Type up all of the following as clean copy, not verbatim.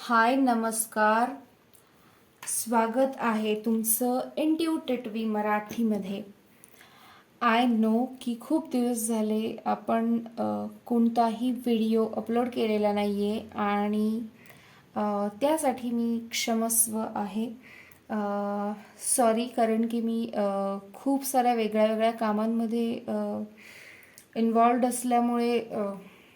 हाय नमस्कार. स्वागत आहे तुमचं इंट्युटिव्ह मराठीमध्ये. आय नो की खूप दिवस झाले आपण कोणताही व्हिडिओ अपलोड केलेला नाही आहे आणि त्यासाठी मी क्षमस्व आहे. सॉरी, कारण की मी खूप साऱ्या वेगळ्या वेगळ्या कामांमध्ये इन्वॉल्ड असल्यामुळे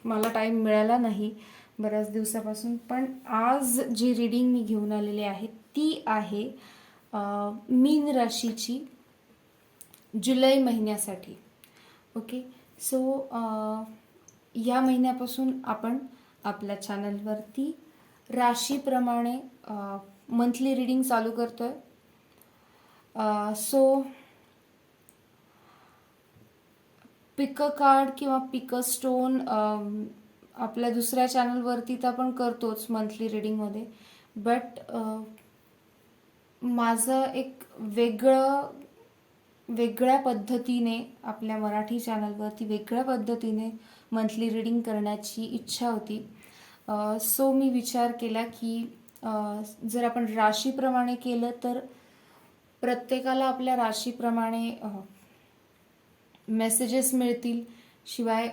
मला टाईम मिळाला नाही बऱ्याच दिवसापासून. पण आज जी रीडिंग मी घेऊन आलेली आहे ती आहे मीन राशीची जुलै महिन्यासाठी. ओके, सो या महिन्यापासून आपण आपल्या चॅनलवरती राशीप्रमाणे मंथली रीडिंग चालू करतोय. सो पिक अ कार्ड किंवा पिक अ स्टोन आपल्या दुसऱ्या चॅनलवरती तर आपण करतोच मंथली रीडिंगमध्ये. बट माझं एक वेगळ्या पद्धतीने आपल्या मराठी चॅनलवरती वेगळ्या पद्धतीने मंथली रीडिंग करण्याची इच्छा होती. सो मी विचार केला की जर आपण राशीप्रमाणे केलं तर प्रत्येकाला आपल्या राशीप्रमाणे मेसेजेस मिळतील. शिवाय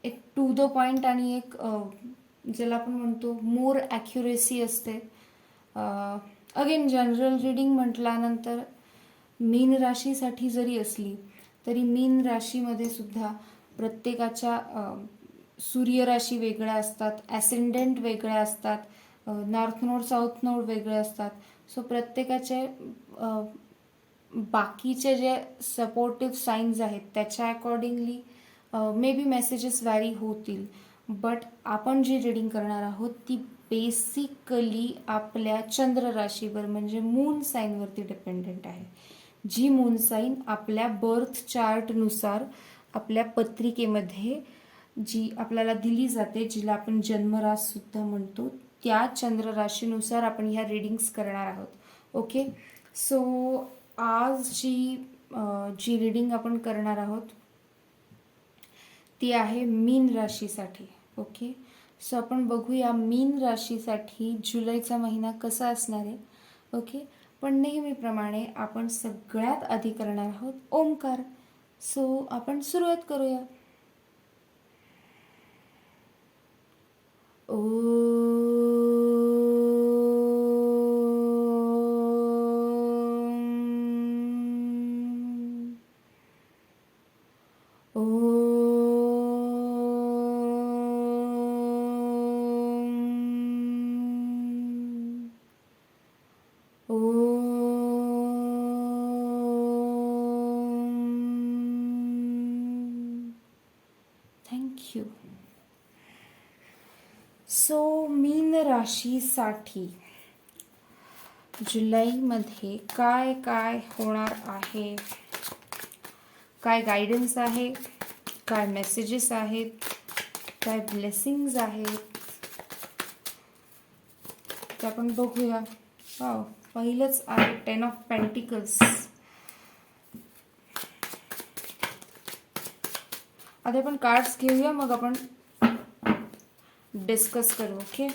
एक टू द पॉईंट आणि एक ज्याला आपण म्हणतो मोर ॲक्युरेसी असते. अगेन जनरल रीडिंग म्हटल्यानंतर मीन राशीसाठी जरी असली तरी मीन राशीमध्ये सुद्धा प्रत्येकाच्या सूर्य राशी वेगळ्या असतात, ॲसेंडंट वेगळ्या असतात, नॉर्थ नोड साऊथ नोड वेगळे असतात. सो प्रत्येकाचे बाकीचे जे सपोर्टिव्ह साईन्स आहेत त्याच्या accordingly may be messages vary होतील. बट आपण जी रीडिंग करणार आहोत ती बेसिकली आपल्या चंद्र राशीवर म्हणजे मून साईनवरती डिपेंडेंट आहे. जी मून साईन आपल्या बर्थ चार्टनुसार आपल्या पत्रिकेमध्ये जी आपल्याला दिली जाते, जिला आपण जन्मरास सुद्धा म्हणतो, त्या चंद्र राशीनुसार आपण ह्या रीडिंग्स करणार आहोत. ओके, सो आज जी रीडिंग आपण करणार आहोत ती आहे मीन राशीसाठी. ओके, सो आपण बघूया मीन राशीसाठी जुलैचा महिना कसा असणार आहे. ओके, पण नेहमीप्रमाणे आपण सगळ्यात आधी करणार आहोत ओमकार. सो आपण सुरुवात करूया. ओ थँक्यू. सो मीन राशीसाठी जुलैमध्ये काय काय होणार आहे, काय गायडन्स आहे, काय मेसेजेस आहेत, काय ब्लेसिंग्स आहेत ते आपण बघूया. पहिलंच आहे 10 ऑफ पेंटिकल्स. आता आपण कार्ड्स घेऊया, मग आपण डिस्कस करू. ओके,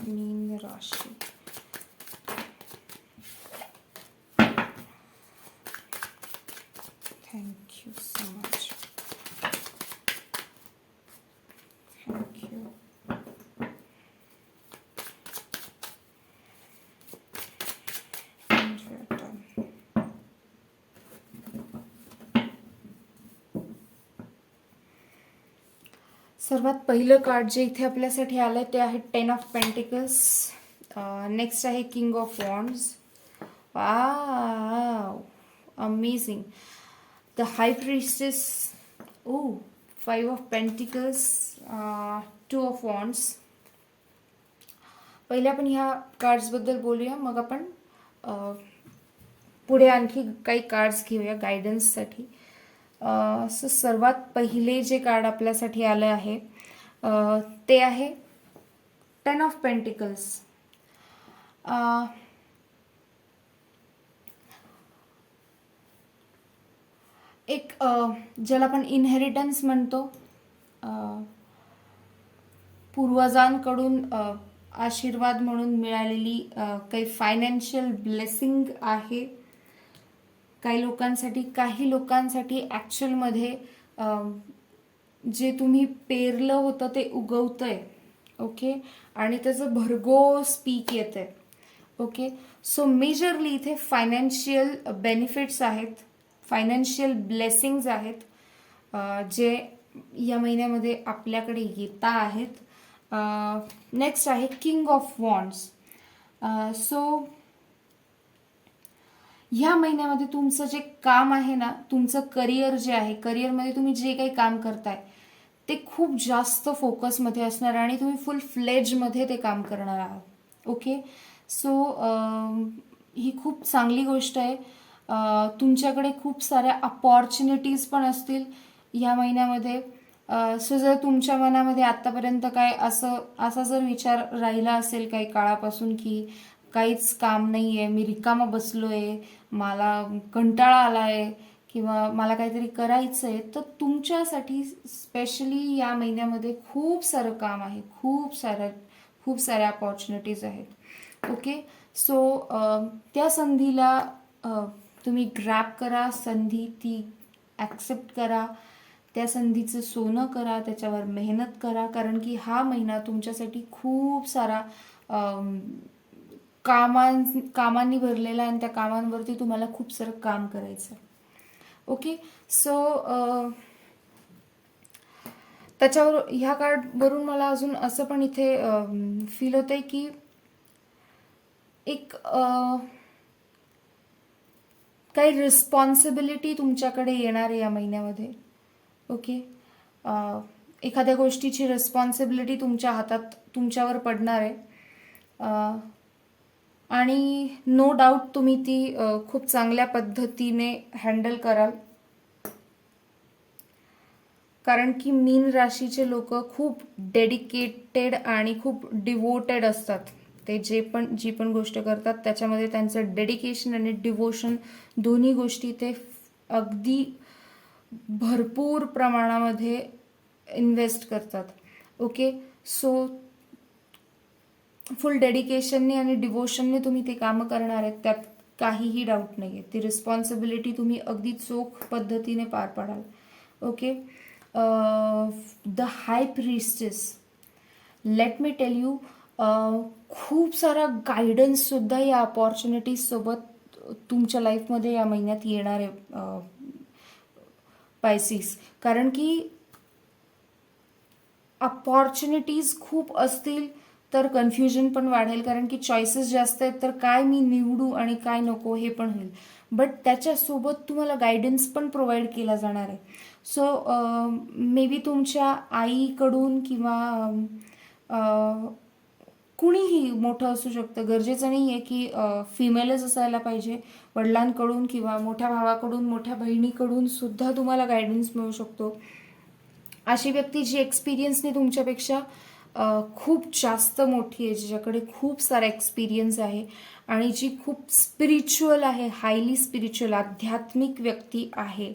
मीन राशी. Thank you so much. थँक्यू. सर्वात पहिलं कार्ड जे इथे आपल्यासाठी आलं ते आहे 10 ऑफ पेंटिकल्स. नेक्स्ट आहे king of wands. Wow, amazing. The high priestess. 5 of pentacles, 2 of wands. पहिले आपण ह्या कार्ड्सबद्दल बोलूया, मग आपण पुढे आणखी काही कार्ड्स घेऊया गायडन्ससाठी. सो सर्वात पहिले जे कार्ड आपल्यासाठी आलं आहे ते आहे 10 ऑफ पेंटिकल्स. एक ज्याला आपण इनहेरिटन्स म्हणतो, अ, पूर्वजांकडून आशीर्वाद म्हणून मिळालेली काही फायनान्शियल ब्लेसिंग आहे काही लोकांसाठी ॲक्च्युअलमध्ये जे तुम्ही पेरलं होतं ते उगवतंय. ओके, आणि त्याचं भरघोस पीक येतंय. ओके, सो मेजरली इथे फायनान्शियल बेनिफिट्स आहेत, फायनान्शियल ब्लेसिंग्ज आहेत, जे या महिन्यामध्ये आपल्याकडे येता आहेत. नेक्स्ट आहे किंग ऑफ वॉन्ड्स. सो ह्या महिन्यामध्ये तुमचं जे काम आहे ना, तुमचं करिअर जे आहे, करिअरमध्ये तुम्ही जे काही काम करताय ते खूप जास्त फोकसमध्ये असणार आणि तुम्ही फुल फ्लेजमध्ये ते काम करणार आहात. ओके, सो ही खूप चांगली गोष्ट आहे. तुमच्याकडे खूप साऱ्या अपॉर्च्युनिटीज पण असतील ह्या महिन्यामध्ये. सो जर तुमच्या मनामध्ये आत्तापर्यंत काय असा जर विचार राहिला असेल काही काळापासून की काहीच काम नाही आहे, मी रिकामा बसलो आहे, मला कंटाळा आला आहे किंवा मला काहीतरी करायचं आहे, तर तुमच्यासाठी स्पेशली या महिन्यामध्ये खूप सारं काम आहे, खूप साऱ्या अपॉर्च्युनिटीज आहेत. ओके, सो त्या संधीला तुम्ही ग्रॅब करा, संधी ती ॲक्सेप्ट करा, त्या संधीचं सोनं करा, त्याच्यावर मेहनत करा, कारण की हा महिना तुमच्यासाठी खूप सारा कामांनी भरलेला आहे आणि त्या कामांवरती तुम्हाला खूप सारं काम करायचं. ओके, सो त्याच्यावर ह्या कार्डवरून मला अजून असं पण इथे फील होतंय की एक काही रिस्पॉन्सिबिलिटी तुमच्याकडे येणार आहे या महिन्यामध्ये. ओके, एखाद्या गोष्टीची रिस्पॉन्सिबिलिटी तुमच्या हातात तुमच्यावर पडणार आहे आणि नो डाऊट तुम्ही ती खूप चांगल्या पद्धतीने हँडल कराल, कारण की मीन राशीचे लोक खूप डेडिकेटेड आणि खूप डिवोटेड असतात. ते जी पण गोष्ट करतात त्याच्यामध्ये त्यांचं डेडिकेशन आणि डिवोशन दोन्ही गोष्टी ते अगदी भरपूर प्रमाणामध्ये इन्व्हेस्ट करतात. ओके, सो फुल डेडिकेशनने आणि डिवोशनने तुम्ही ते कामं करणार आहेत, त्यात काहीही डाऊट नाही आहे. ती रिस्पॉन्सिबिलिटी तुम्ही अगदी चोख पद्धतीने पार पाडाल. Okay, the high priestess, let me tell you, खूप सारा गायडन्ससुद्धा या अपॉर्च्युनिटीजसोबत तुमच्या लाईफमध्ये या महिन्यात येणार आहे पायसिस, कारण की अपॉर्च्युनिटीज खूप असतील तर कन्फ्युजन पण वाढेल, कारण की चॉईसेस जास्त आहेत, तर काय मी निवडू आणि काय नको हे पण होईल. बट त्याच्यासोबत तुम्हाला गायडन्स पण प्रोव्हाइड केला जाणार आहे. सो मे बी तुमच्या आईकडून किंवा कुणीही मोठं असू शकतं, गरजेचं नाही आहे की फिमेलच असायला पाहिजे. वडिलांकडून किंवा मोठ्या भावाकडून, मोठ्या बहिणीकडून सुद्धा तुम्हाला गायडन्स मिळू शकतो. अशी व्यक्ती जी एक्सपिरियन्सने तुमच्यापेक्षा खूप जास्त मोठी आहे, जिच्याकडे खूप सारा एक्सपिरियन्स आहे आणि जी खूप स्पिरिच्युअल आहे, हायली स्पिरिच्युअल आध्यात्मिक व्यक्ती आहे,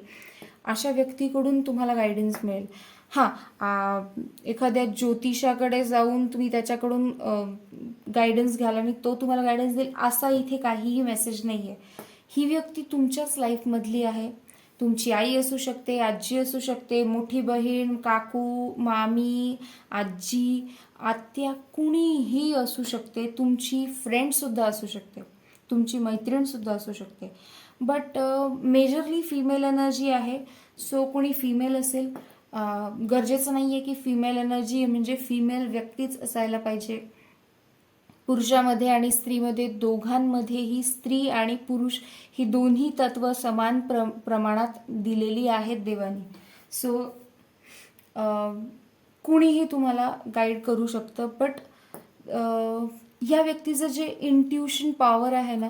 अशा व्यक्तीकडून तुम्हाला गायडन्स मिळेल. हां, एखाद्या ज्योतिषाकडे जाऊन तुम्ही त्याच्याकडून गायडन्स घ्याल आणि तो तुम्हाला गायडन्स देईल असा इथे काहीही मेसेज नाही आहे. ही व्यक्ती तुमच्याच लाईफमधली आहे. तुमची आई असू शकते, आजी असू शकते, मोठी बहीण, काकू, मामी, आजी, आत्या, कुणीही असू शकते. तुमची फ्रेंडसुद्धा असू शकते, तुमची मैत्रीणसुद्धा असू शकते. बट मेजरली फिमेल एनर्जी आहे. सो कोणी फिमेल असेल, गरजेचं नाही आहे की फिमेल एनर्जी म्हणजे फिमेल व्यक्तीच असायला पाहिजे. पुरुषामध्ये आणि स्त्रीमध्ये दोघांमध्येही स्त्री आणि पुरुष ही दोन्ही तत्व समान प्रमाणात दिलेली आहेत देवानी. सो कुणीही तुम्हाला गाईड करू शकतं. बट या व्यक्तीचं जे इंट्युशन पॉवर आहे ना,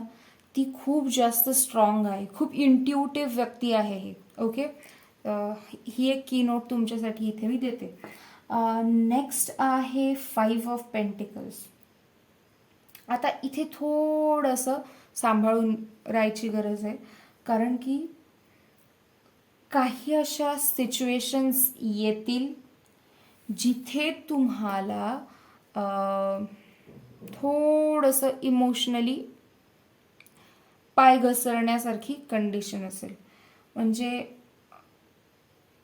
ती खूप जास्त स्ट्रॉंग आहे, खूप इंट्युटिव्ह व्यक्ती आहे ही. ओके, ही एक की नोट तुमच्यासाठी इथे मी देते. नेक्स्ट आहे 5 ऑफ पेंटिकल्स. आता इथे थोडंसं सांभाळून राहायची गरज आहे, कारण की काही अशा सिच्युएशन्स येतील जिथे तुम्हाला थोडंसं इमोशनली पाय घसरण्यासारखी कंडिशन असेल. म्हणजे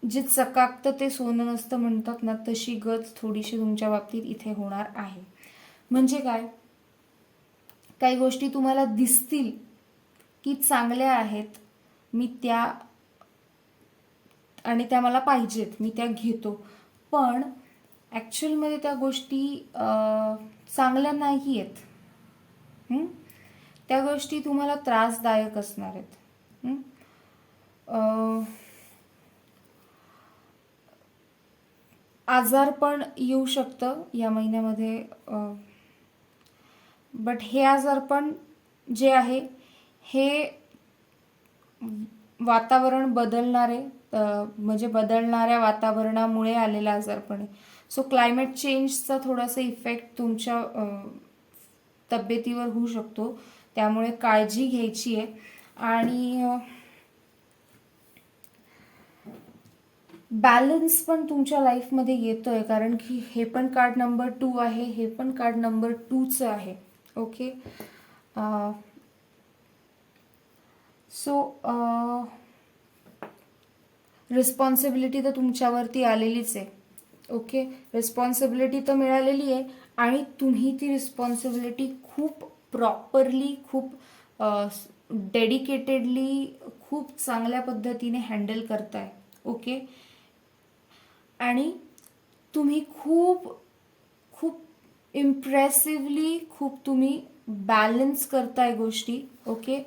जे चकाकतं ते सोनं नसतं म्हणतात ना, तशी गत थोडीशी तुमच्या बाबतीत इथे होणार आहे. म्हणजे काय, काही गोष्टी तुम्हाला दिसतील की चांगल्या आहेत, मी त्या आणि त्या मला पाहिजेत, मी त्या घेतो, पण ॲक्च्युअलमध्ये त्या गोष्टी चांगल्या नाही आहेत. त्या गोष्टी तुम्हाला त्रासदायक असणार आहेत. आजारपण येऊ शकतं या महिन्यामध्ये, बट हे आजारपण जे आहे हे वातावरण बदलणारे, म्हणजे बदलणाऱ्या वातावरणामुळे आलेला आजारपण आहे. सो क्लायमेट चेंजचा थोडासा इफेक्ट तुमच्या तब्येतीवर होऊ शकतो, त्यामुळे काळजी घ्यायची आहे. आणि बॅलन्स पण तुमच्या लाईफमध्ये येतोय, कारण की हे पण कार्ड नंबर 2 आहे, हे पण कार्ड नंबर 2चं आहे. ओके, सो रिस्पॉन्सिबिलिटी तर तुमच्यावरती आलेलीच आहे. ओके, रिस्पॉन्सिबिलिटी तर मिळालेली आहे आणि तुम्ही ती रिस्पॉन्सिबिलिटी खूप प्रॉपरली, खूप डेडिकेटेडली, खूप चांगल्या पद्धतीने हँडल करताय. ओके, आणि तुम्ही खूप खूप इम्प्रेसिव्हली, खूप तुम्ही बॅलन्स करताय गोष्टी. ओके,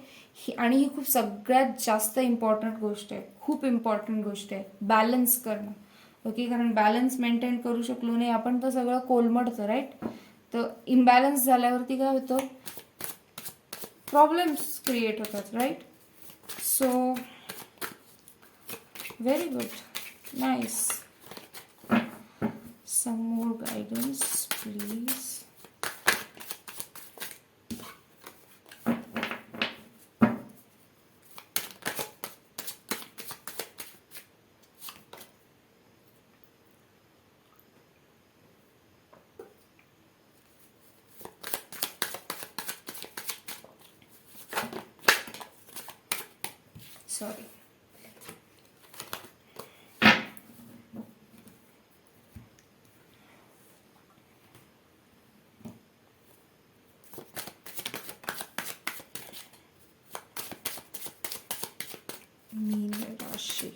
आणि ही खूप सगळ्यात जास्त इम्पॉर्टंट गोष्ट आहे, खूप इम्पॉर्टंट गोष्ट आहे बॅलन्स करणं. ओके, कारण बॅलन्स मेंटेन करू शकलो नाही आपण तर सगळं कोलमडतं, राईट. तर इम्बॅलन्स झाल्यावरती काय होतं, प्रॉब्लेम्स क्रिएट होतात, right. So very good, nice. Some more guidance, please. Sorry. मीन राशी.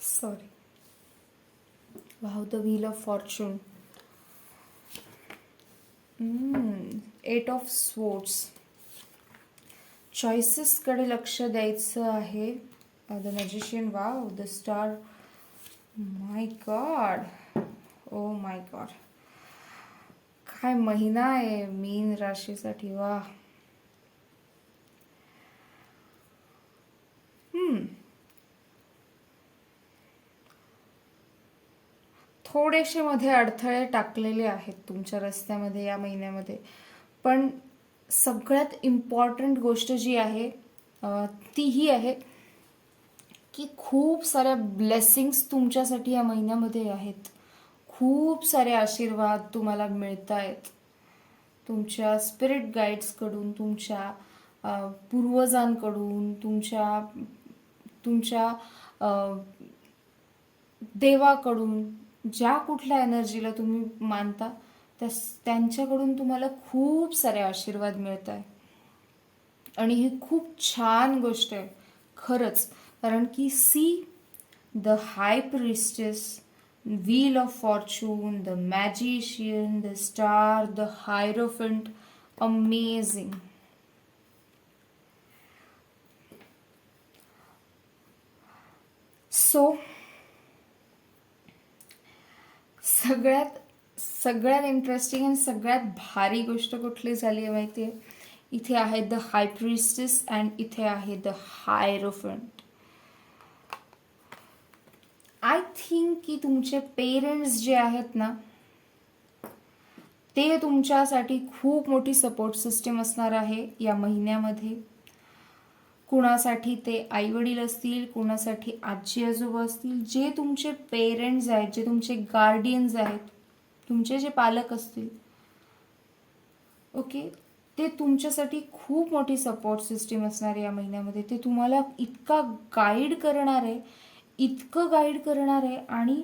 Sorry. Wow, the Wheel of Fortune. 8 of Swords. चॉईसेसकडे लक्ष द्यायचं आहे. The magician. Wow, the star. My God, oh my God, काय महिना आहे मीन राशीसाठी. वा. थोडेसे मध्ये अडथळे टाकलेले आहेत तुमच्या रस्त्यामध्ये या महिन्यामध्ये, पण सगळ्यात इम्पॉर्टंट गोष्ट जी आहे ती ही आहे की खूप साऱ्या ब्लेसिंग्स तुमच्यासाठी या महिन्यामध्ये आहेत. खूप सारे आशीर्वाद तुम्हाला मिळत आहेत तुमच्या स्पिरिट गाईड्सकडून, तुमच्या पूर्वजांकडून, तुमच्या तुमच्या देवाकडून, ज्या कुठल्या एनर्जीला तुम्ही मानता त्यांच्याकडून तुम्हाला खूप सारे आशीर्वाद मिळत आहे. आणि ही खूप छान गोष्ट आहे खरंच, कारण की see the high priestess, wheel of fortune, the magician, the star, the hierophant, amazing. So सगळ्यात इंटरेस्टिंग आणि सगळ्यात भारी गोष्ट कुठली झाली आहे माहिती आहे? इथे आहे द हाय प्रिस्टेस अँड इथे आहे द हायरोफंट. आय थिंक की तुमचे पेरेंट्स जे आहेत ना, ते तुमच्यासाठी खूप मोठी सपोर्ट सिस्टीम असणार आहे या महिन्यामध्ये. कुणासाठी ते आईवडील असतील, कुणासाठी आजी आजोबा असतील, जे तुमचे पेरेंट्स आहेत, जे तुमचे गार्डियन्स आहेत, तुमचे जे पालक असतील, ओके, ते तुमच्यासाठी खूप मोठी सपोर्ट सिस्टीम असणार आहे या महिन्यामध्ये. ते तुम्हाला इतका गाईड करणार आहे, इतकं गाईड करणार आहे. आणि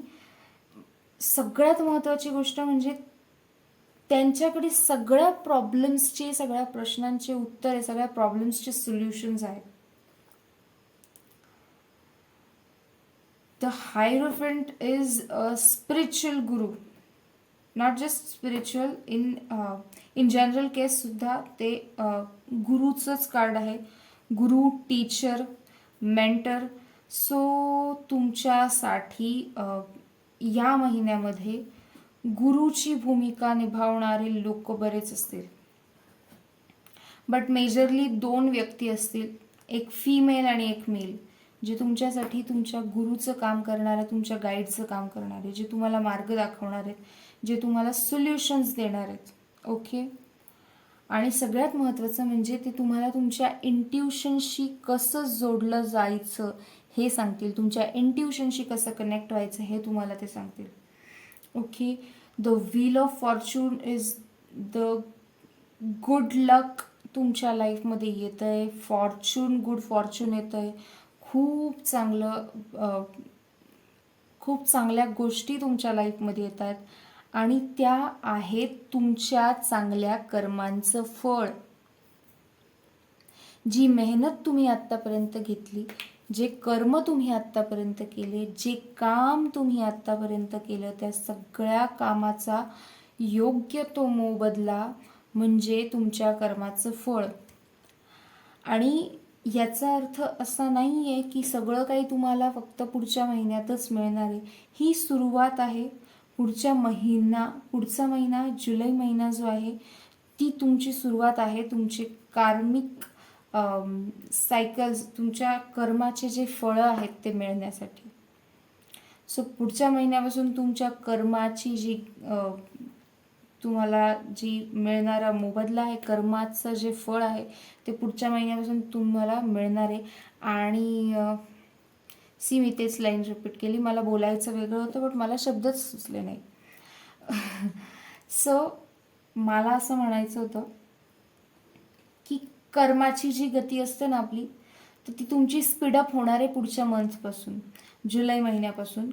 सगळ्यात महत्त्वाची गोष्ट म्हणजे त्यांच्याकडे सगळ्या प्रॉब्लेम्सचे, सगळ्या प्रश्नांचे उत्तर आहे, सगळ्या प्रॉब्लेम्सचे सोल्युशन्स आहेत. The hierophant is a spiritual guru, not just spiritual, in general case सुद्धा ते गुरुचंच कार्ड आहे. गुरु, टीचर, मेंटर. सो तुमच्यासाठी या महिन्यामध्ये गुरुची भूमिका निभावणारे लोक बरेच असतील, बट मेजरली 2 व्यक्ती असतील, एक फिमेल आणि एक मेल, जे तुमच्यासाठी तुमच्या गुरुचं काम करणार आहे, तुमच्या गाईडचं काम करणार आहे, जे तुम्हाला मार्ग दाखवणार आहेत, जे तुम्हाला सोल्युशन्स देणार आहेत. ओके. आणि सगळ्यात महत्त्वाचं म्हणजे ते तुम्हाला तुमच्या इंट्युशनशी कसं जोडलं जायचं हे सांगतील, तुमच्या इंट्युशनशी कसं कनेक्ट व्हायचं हे तुम्हाला ते सांगतील. Okay. The wheel of fortune is the good luck तुमच्या लाईफमध्ये येतं आहे. फॉर्च्यून, गुड फॉर्च्यून येतं आहे. खूप चांगल्या गोष्टी तुमच्या लाईफमध्ये येत आहेत आणि त्या आहेत तुमच्या चांगल्या कर्मांचं फळ. जी मेहनत तुम्ही आत्तापर्यंत घेतली, जे कर्म तुम्ही आत्तापर्यंत केले, जे काम तुम्ही आत्तापर्यंत केलं, त्या सगळ्या कामाचा योग्य तो मोबदला म्हणजे तुमच्या कर्माचं फळ. आणि याचा अर्थ असा नाही आहे की सगळं काही तुम्हाला फक्त पुढच्या महिन्यातच मिळणार आहे. ही सुरुवात आहे. पुढचा महिना जुलै महिना जो आहे ती तुमची सुरुवात आहे. तुमचे कार्मिक सायकल्स, तुमच्या कर्माचे जे फळं आहेत ते मिळण्यासाठी. सो पुढच्या महिन्यापासून तुमच्या कर्माची तुम्हाला जी मिळणारा मोबदला आहे, कर्माचं जे फळ आहे ते पुढच्या महिन्यापासून तुम्हाला मिळणार आहे. आणि मी तेच लाईन रिपीट केली. मला बोलायचं वेगळं होतं, बट मला शब्दच सुचले नाही. सो मला असं म्हणायचं होतं की कर्माची जी गती असते ना आपली, तर ती तुमची स्पीडअप होणार आहे पुढच्या मंथपासून, जुलै महिन्यापासून.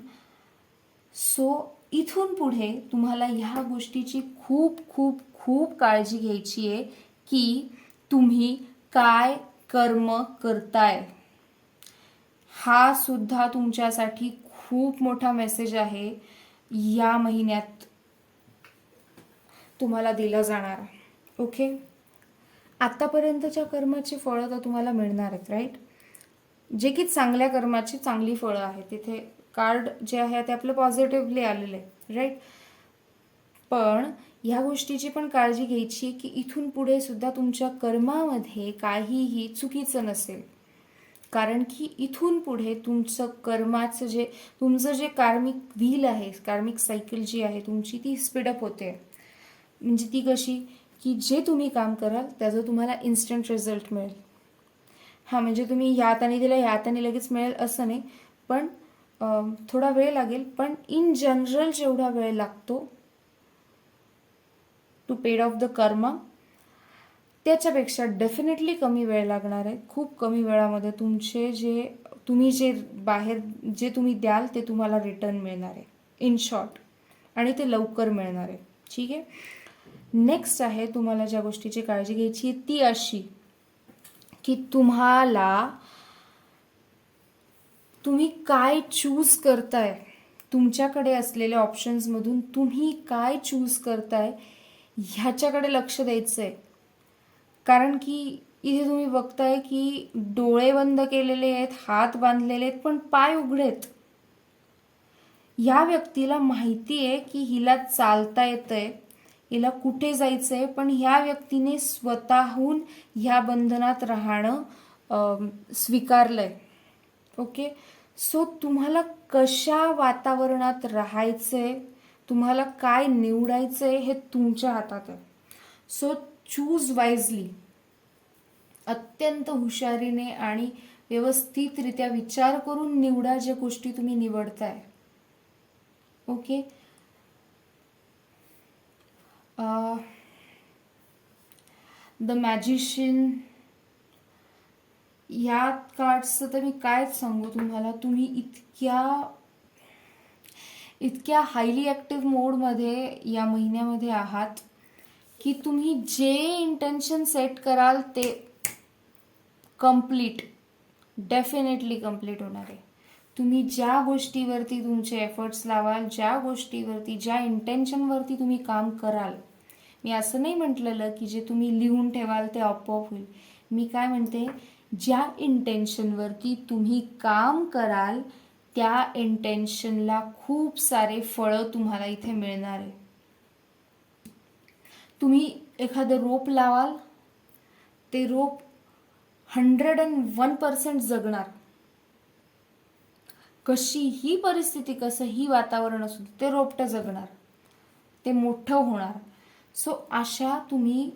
सो इथून पुढे तुम्हाला ह्या गोष्टीची खूप खूप खूप काळजी घ्यायची आहे की तुम्ही काय कर्म करताय. हा सुद्धा तुमच्यासाठी खूप मोठा मेसेज आहे या महिन्यात तुम्हाला दिला जाणार. ओके. आत्तापर्यंतच्या कर्माची फळं तर तुम्हाला मिळणार आहेत, राईट, जे की चांगल्या कर्माची चांगली फळं आहेत. तिथे कार्ड जे आहे ते आपलं पॉझिटिव्हली आलेलं आहे, राईट. पण ह्या गोष्टीची पण काळजी घ्यायची की इथून पुढे सुद्धा तुमच्या कर्मामध्ये काहीही चुकीचं नसेल. कारण की इथून पुढे तुमचं कर्माचं तुमचं जे कार्मिक व्हील आहे, कार्मिक सायकल जी आहे तुमची, ती स्पीडअप होते. म्हणजे ती कशी की जे तुम्ही काम कराल त्याचं तुम्हाला इन्स्टंट रिझल्ट मिळेल. म्हणजे तुम्ही ह्या हाताने दिलं, ह्या हाताने लगेच मिळेल असं नाही, पण थोडा वेळ लागेल. पण इन जनरल जेवढा वेळ लागतो टू पेड ऑफ द कर्मा, त्याच्यापेक्षा डेफिनेटली कमी वेळ लागणार आहे. खूप कमी वेळामध्ये तुम्ही जे तुम्ही द्याल ते तुम्हाला रिटर्न मिळणार आहे, इन शॉर्ट. आणि ते लवकर मिळणार आहे. ठीक आहे. नेक्स्ट आहे तुम्हाला ज्या गोष्टीची काळजी घ्यायची आहे ती अशी की तुम्ही काय चूज करताय, तुमच्याकडे असलेल्या ऑप्शन्समधून तुम्ही काय चूज करताय ह्याच्याकडे लक्ष द्यायचं आहे. कारण की इथे तुम्ही बघताय की डोळे बंद केलेले आहेत, हात बांधलेले आहेत, पण पाय उघडे आहेत. या व्यक्तीला माहिती आहे की हिला चालता येतंय, हिला कुठे जायचंय, पण ह्या व्यक्तीने स्वतःहून ह्या बंधनात राहणं स्वीकारलंय. ओके. सो तुम्हाला कशा वातावरणात राहायचंय, तुम्हाला काय निवडायचंय हे तुमच्या हातात आहे. So choose wisely. अत्यंत हुशारीने आणि व्यवस्थितरित्या विचार करून निवडा ज्या गोष्टी तुम्ही निवडताय. ओके. द मॅजिशियन या कार्ड्सचं तर मी कायच सांगू तुम्हाला. तुम्ही इतक्या हायली ॲक्टिव्ह मोडमध्ये या महिन्यामध्ये आहात की तुम्ही जे इंटेन्शन सेट कराल ते डेफिनेटली कम्प्लीट होणार आहे. तुम्ही ज्या गोष्टीवरती तुमचे एफर्ट्स लावाल, ज्या गोष्टीवरती, ज्या इंटेन्शनवरती तुम्ही काम कराल, मी असं नाही म्हटलेलं की जे तुम्ही लिहून ठेवाल ते आपोआप होईल. मी काय म्हणते, ज्या इंटेन्शनवरती तुम्ही काम कराल त्या इंटेन्शनला खूप सारे फळं तुम्हाला इथे मिळणार आहे. तुम्ही एखादं रोप लावाल, ते रोप 101% जगणार. कशीही परिस्थिती, कसंही वातावरण असू ते रोपटं जगणार, ते मोठं होणार. सो अशा तुम्ही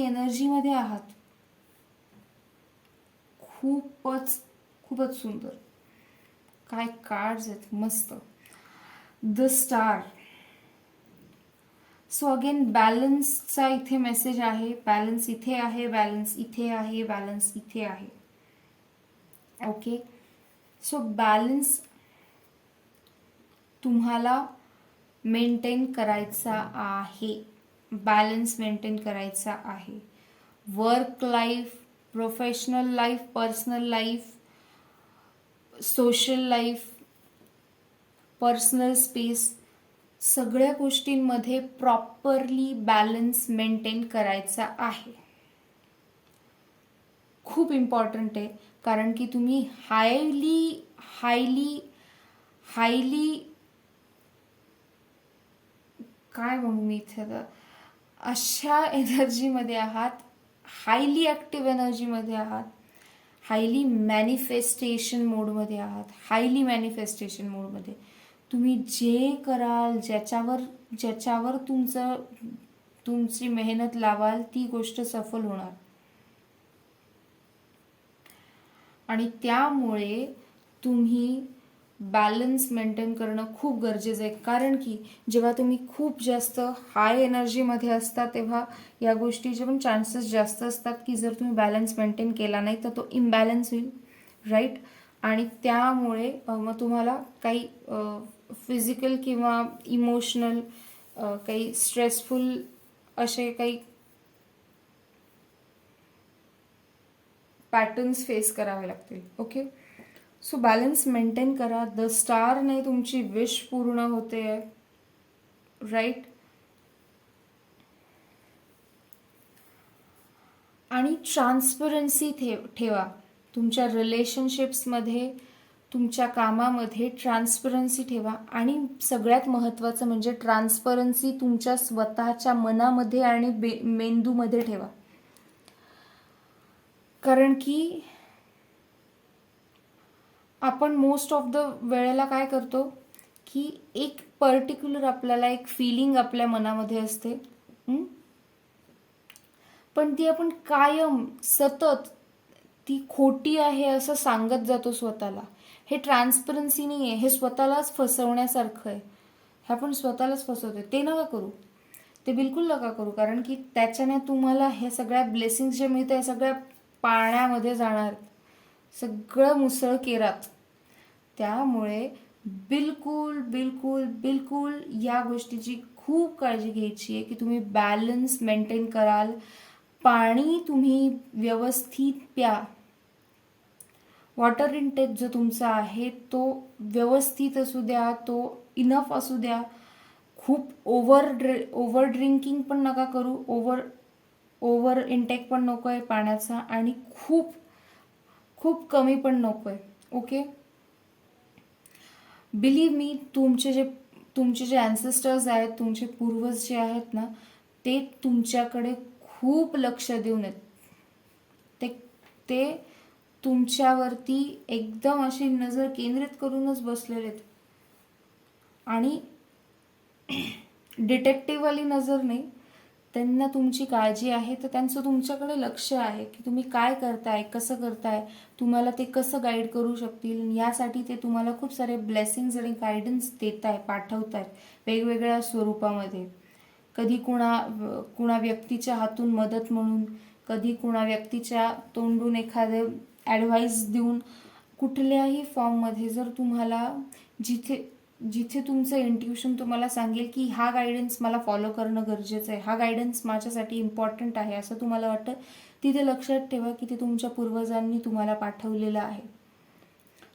एनर्जीमध्ये आहात. खूपच सुंदर. काय कार्ड्स आहेत, मस्त. The star. सो अगेन बॅलन्सचा इथे मेसेज आहे. बॅलन्स इथे आहे, बॅलन्स इथे आहे, बॅलन्स इथे आहे. ओके. सो बॅलन्स तुम्हाला मेंटेन करायचा आहे. बॅलन्स मेंटेन करायचा आहे. Work life, professional life, personal life, social life, personal space, सगळ्या गोष्टींमध्ये प्रॉपरली बॅलन्स मेंटेन करायचा आहे. खूप इम्पॉर्टंट आहे. कारण की तुम्ही हायली काय म्हणू मी इथे आता, अशा एनर्जीमध्ये आहात, हायली ॲक्टिव्ह एनर्जीमध्ये आहात, हायली मॅनिफेस्टेशन मोडमध्ये आहात. हायली मॅनिफेस्टेशन मोडमध्ये तुम्ही जे कराल, ज्याच्यावर तुमची मेहनत लावाल ती गोष्ट सफल होणार. आणि त्यामुळे तुम्ही बॅलन्स मेंटेन करणं खूप गरजेचं आहे. कारण की जेव्हा तुम्ही खूप जास्त हाय एनर्जीमध्ये असता तेव्हा या गोष्टीचे पण चान्सेस जास्त असतात की जर तुम्ही बॅलन्स मेंटेन केला नाही तर तो इम्बॅलन्स होईल, राईट. आणि त्यामुळे मग तुम्हाला काही फिजिकल किंवा इमोशनल काही स्ट्रेसफुल असे काही पॅटर्न्स फेस करावे लागतील. ओके. सो बॅलन्स मेंटेन करा. द स्टारने तुमची विश पूर्ण होते, राईट. आणि ट्रान्सपरन्सी ठेवा तुमच्या रिलेशनशिप्समध्ये, तुमच्या कामामध्ये ट्रान्सपरन्सी ठेवा. आणि सगळ्यात महत्त्वाचं म्हणजे ट्रान्सपरन्सी तुमच्या स्वतःच्या मनामध्ये आणि मेंदूमध्ये ठेवा. कारण की आपण मोस्ट ऑफ द वेळेला काय करतो की एक पर्टिक्युलर आपल्याला एक फिलिंग आपल्या मनामध्ये असते, पण ती आपण कायम सतत ती खोटी आहे असं सांगत जातो स्वतःला. हे ट्रान्सपरन्सी नाही आहे, हे स्वतःलाच फसवण्यासारखं आहे. हे आपण स्वतःलाच फसवतोय. ते नका करू, ते बिलकुल नका करू. कारण की त्याच्याने तुम्हाला हे सगळ्या ब्लेसिंग्स जे मिळतं हे सगळ्या पाण्यामध्ये जाणार, सगळं मुसळ केरात. त्यामुळे बिलकुल बिलकुल बिलकुल या गोष्टीची खूप काळजी घ्यायची आहे की तुम्ही बॅलन्स मेंटेन कराल. पाणी तुम्ही व्यवस्थित प्या. वॉटर इनटेक जो तुमचा आहे तो व्यवस्थित असू द्या, तो इनफ असू द्या. खूप ओव्हर ड्रिंकिंग पण नका करू, ओव्हर ओव्हर इंटेक पण नको आहे पाण्याचा आणि खूप खूप कमी पण नको आहे. ओके, बिलीव्ह मी, तुमचे जे ॲन्सेस्टर्स आहेत, तुमचे पूर्वज जे आहेत ना, ते तुमच्याकडे खूप लक्ष देऊन आहेत. ते तुमच्यावरती एकदम अशी नजर केंद्रित करूनच बसलेले आहेत. आणि डिटेक्टिव्हवाली नजर नाही, त्यांना तुमची काळजी आहे, तर त्यांचं तुमच्याकडे लक्ष आहे की तुम्ही काय करताय, कसं करताय, तुम्हाला ते कसं गाईड करू शकतील. यासाठी ते तुम्हाला खूप सारे ब्लेसिंग्स आणि गायडन्स देत आहे, पाठवत आहेत वेगवेगळ्या स्वरूपामध्ये. कधी कुणा व्यक्तीच्या हातून मदत म्हणून, कधी कुणा व्यक्तीच्या तोंडून एखादे ॲडवाईस देऊन, कुठल्याही फॉर्ममध्ये. जर तुम्हाला जिथे तुमचं इंट्युशन तुम्हाला सांगेल की हा गायडन्स मला फॉलो करणं गरजेचं आहे, हा गायडन्स माझ्यासाठी इम्पॉर्टंट आहे असं तुम्हाला वाटतं, तिथे लक्षात ठेवा की ते तुमच्या पूर्वजांनी तुम्हाला पाठवलेला आहे.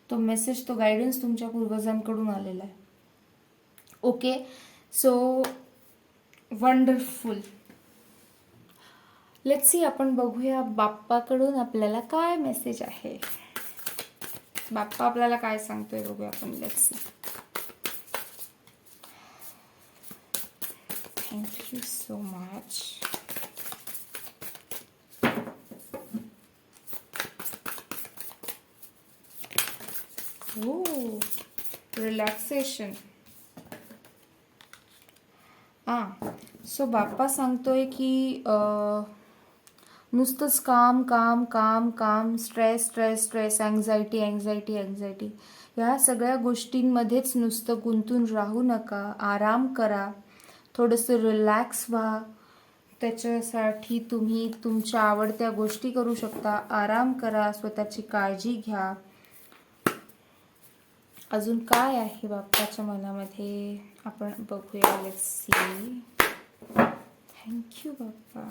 तो मेसेज, तो गायडन्स तुमच्या पूर्वजांकडून आलेला आहे. Okay, so wonderful. Let's see, आपण बघूया बाप्पाकडून आपल्याला काय मेसेज आहे. बाप्पा आपल्याला काय सांगतोय बघूया आपण. Let's see. Thank you so much. Relaxation. So Bappa सांगतोय की नुसतंच काम काम काम काम, stress stress stress, anxiety anxiety anxiety, या सगळ्या गोष्टींमध्येच नुसतं गुंतून राहू नका. आराम करा, थोडंसं रिलॅक्स व्हा. त्याच्यासाठी तुम्ही तुमच्या आवडत्या गोष्टी करू शकता. आराम करा, स्वतःची काळजी घ्या. अजून काय आहे बाप्पाच्या मनामध्ये आपण बघूया. Let's see. Thank you Bappa.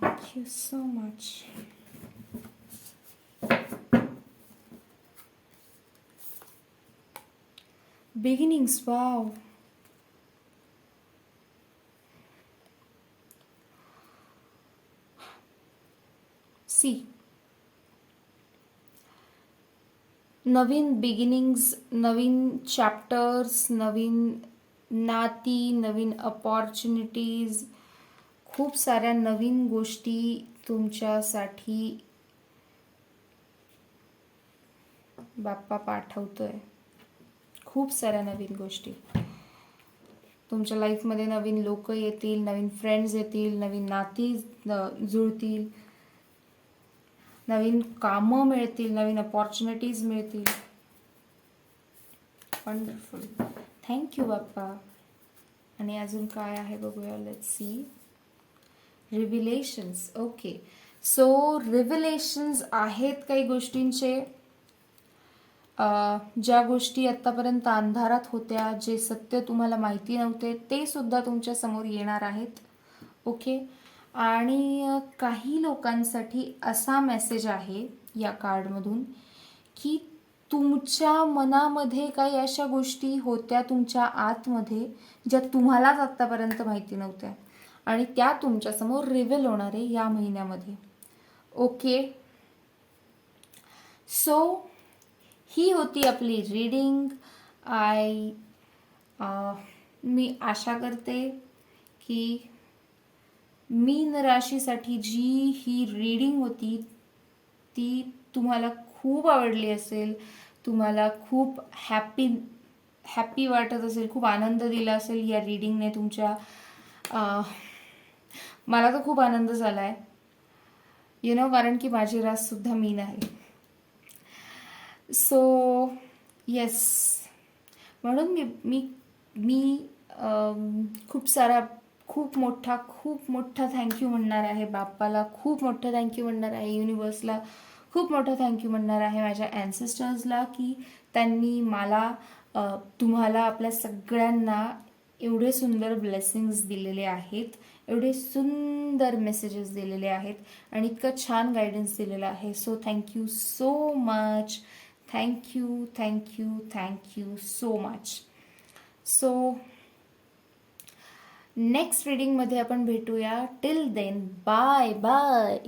Thank you so much. Beginnings. Wow. See, नवीन बिगिनिंग्स, नवीन चॅप्टर्स, नवीन नाती, नवीन अपॉर्च्युनिटीज, खूप साऱ्या नवीन गोष्टी तुमच्यासाठी बाप्पा पाठवतोय. खूप साऱ्या नवीन गोष्टी तुमच्या लाईफमध्ये. नवीन लोक येतील, नवीन फ्रेंड्स येतील, नवीन नाती जुळतील, नवीन कामं मिळतील, नवीन अपॉर्च्युनिटीज मिळतील. वंडरफुल. थँक्यू बाप्पा. आणि अजून काय आहे बघूया. Let's see. Revelations. Okay, so revelations आहेत काही गोष्टींचे, ज्या गोष्टी आत्तापर्यंत अंधारात होत्या, जे सत्य तुम्हाला माहिती नव्हते, ते सुद्धा तुमच्या समोर येणार आहेत. ओके, आणि काही लोकांसाठी असा मेसेज आहे या कार्डमधून की तुमच्या मनामध्ये काही अशा गोष्टी होत्या तुमच्या आतमध्ये, ज्या तुम्हालाच आत्तापर्यंत माहिती नव्हत्या, आणि त्या तुमच्यासमोर रिव्हील होणार आहे या महिन्यामध्ये. ओके, सो ही होती आपली रीडिंग. मी आशा करते की मीन राशीसाठी जी ही रीडिंग होती ती तुम्हाला खूप आवडली असेल, तुम्हाला खूप हॅपी वाटत असेल, खूप आनंद दिला असेल या रीडिंगने तुमच्या. मला तर खूप आनंद झाला आहे, कारण की माझी राससुद्धा मीन आहे. सो येस, म्हणून मी खूप मोठा थँक्यू म्हणणार आहे बाप्पाला, खूप मोठं थँक्यू म्हणणार आहे युनिवर्सला, खूप मोठं थँक्यू म्हणणार आहे माझ्या ॲन्सेस्टर्सला की त्यांनी मला, तुम्हाला, आपल्या सगळ्यांना एवढे सुंदर ब्लेसिंग्स दिलेले आहेत, एवढे सुंदर मेसेजेस दिलेले आहेत आणि इतकं छान गायडन्स दिलेलं आहे. So thank you so much. Thank you thank you thank you so much. So next रीडिंगमध्ये आपण भेटूया. Till then bye bye.